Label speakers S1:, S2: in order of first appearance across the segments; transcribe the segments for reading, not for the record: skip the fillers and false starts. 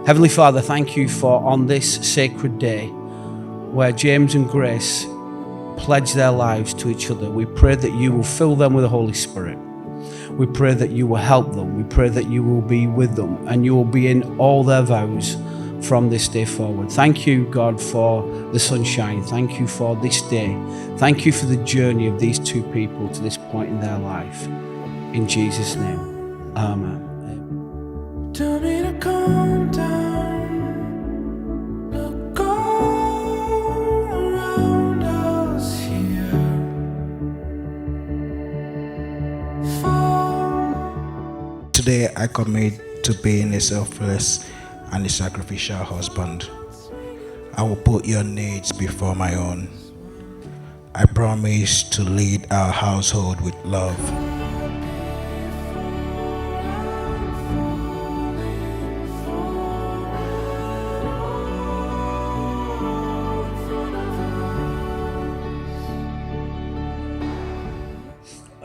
S1: Heavenly Father, thank you for on this sacred day where James and Grace pledge their lives to each other. We pray that you will fill them with the Holy Spirit. We pray that you will help them. We pray that you will be with them and you will be in all their vows from this day forward. Thank you, God, for the sunshine. Thank you for this day. Thank you for the journey of these two people to this point in their life. In Jesus' name, amen.
S2: Tell me to calm down. Look all around us here.
S3: Today I commit to being a selfless and a sacrificial husband. I will put your needs before my own. I promise to lead our household with love.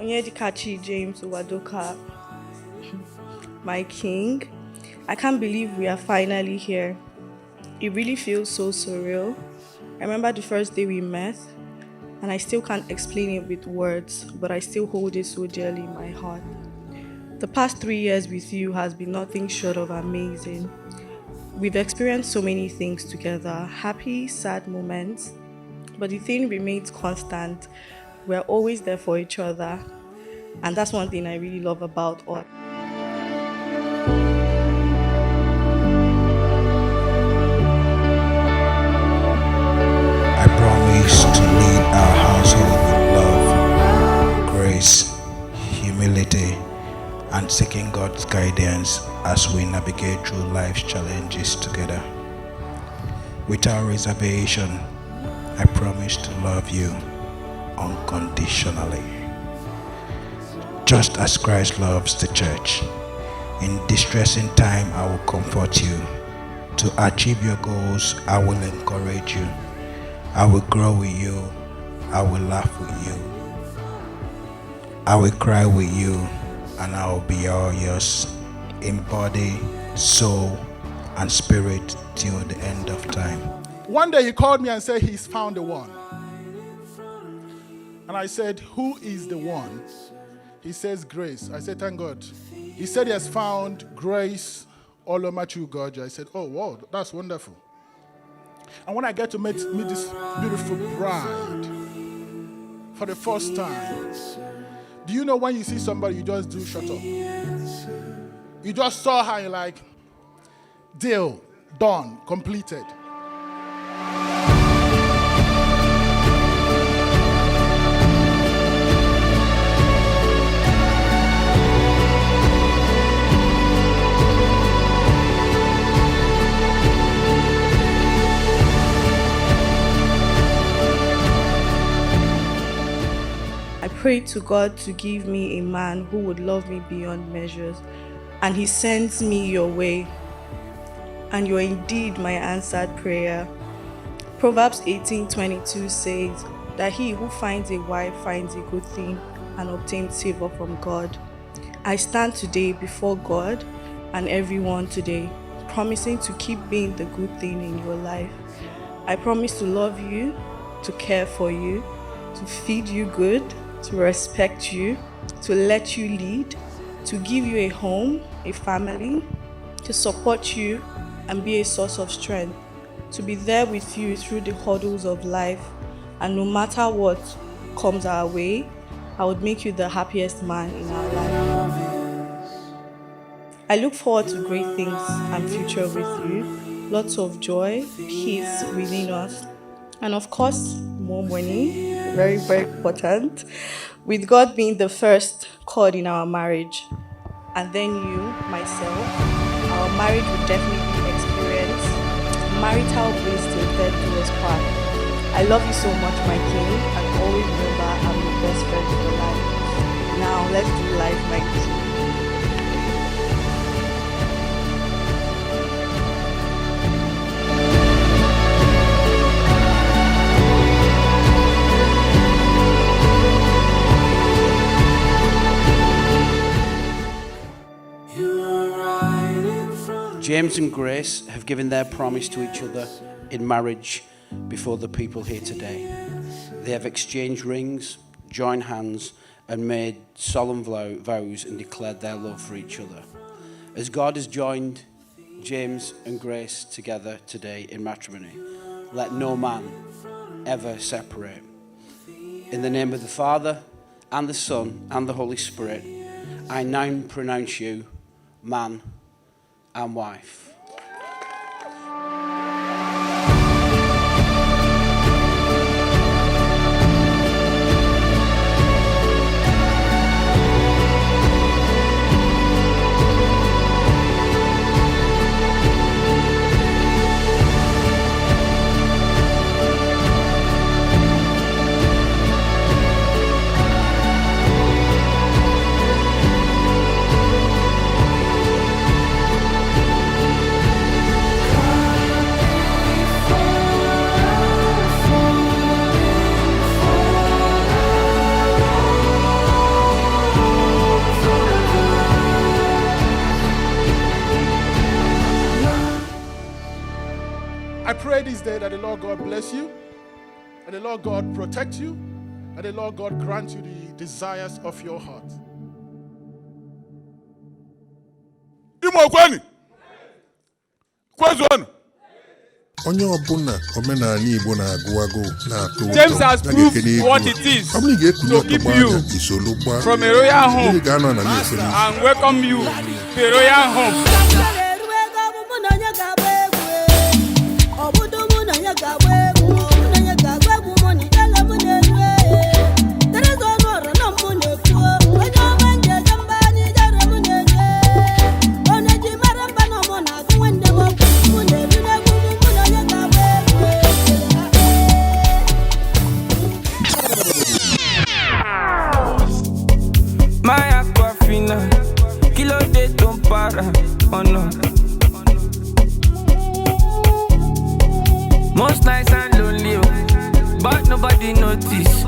S4: Edochie James Uwadoka, my king. I can't believe we are finally here. It really feels so surreal. I remember the first day we met, and I still can't explain it with words, but I still hold it so dearly in my heart. The past 3 years with you has been nothing short of amazing. We've experienced so many things together, happy, sad moments, but the thing remains constant. We're always there for each other, and that's one thing I really love about us.
S3: I promise to lead our household with love, grace, humility, and seeking God's guidance as we navigate through life's challenges together. Without reservation, I promise to love you unconditionally. Just as Christ loves the church, in distressing time I will comfort you. To achieve your goals, I will encourage you. I will grow with you. I will laugh with you. I will cry with you, and I will be all yours in body, soul, and spirit till the end of time.
S5: One day he called me and said he's found the one. And I said, who is the one? He says, Grace. I said, thank God. He said he has found Grace all over Gaaga. I said, oh, wow, that's wonderful. And when I get to meet this beautiful bride for the first time, do you know when you see somebody, you just do shut up? You just saw her, you're like, deal, done, completed.
S4: I pray to God to give me a man who would love me beyond measures, and he sends me your way, and you're indeed my answered prayer. Proverbs 18:22 says that he who finds a wife finds a good thing and obtains favor from God. I stand today before God and everyone today, promising to keep being the good thing in your life. I promise to love you, to care for you, to feed you good, to respect you, to let you lead, to give you a home, a family, to support you and be a source of strength, to be there with you through the hurdles of life, and no matter what comes our way, I would make you the happiest man in our life. I look forward to great things and future with you, lots of joy, peace within us, and of course, more money, very, very important, with God being the first chord in our marriage. And then you, myself, our marriage will definitely experience marital bliss till death do us part. I love you so much, my king, and always remember I'm your best friend for life. Now, let's do life, my king.
S1: James and Grace have given their promise to each other in marriage before the people here today. They have exchanged rings, joined hands, and made solemn vows and declared their love for each other. As God has joined James and Grace together today in matrimony, let no man ever separate. In the name of the Father, and the Son, and the Holy Spirit, I now pronounce you man and wife.
S5: I pray this day that the Lord God bless you, and the Lord God protect you, and the Lord God grant you the desires of your heart.
S6: Onye ọbụla omenala Igbo na-agụ agụ na-atụ ụtọ.
S7: James has proved what it is to keep you from a royal home and welcome you to a royal home. Oh no. Most nights I'm lonely, but nobody notice.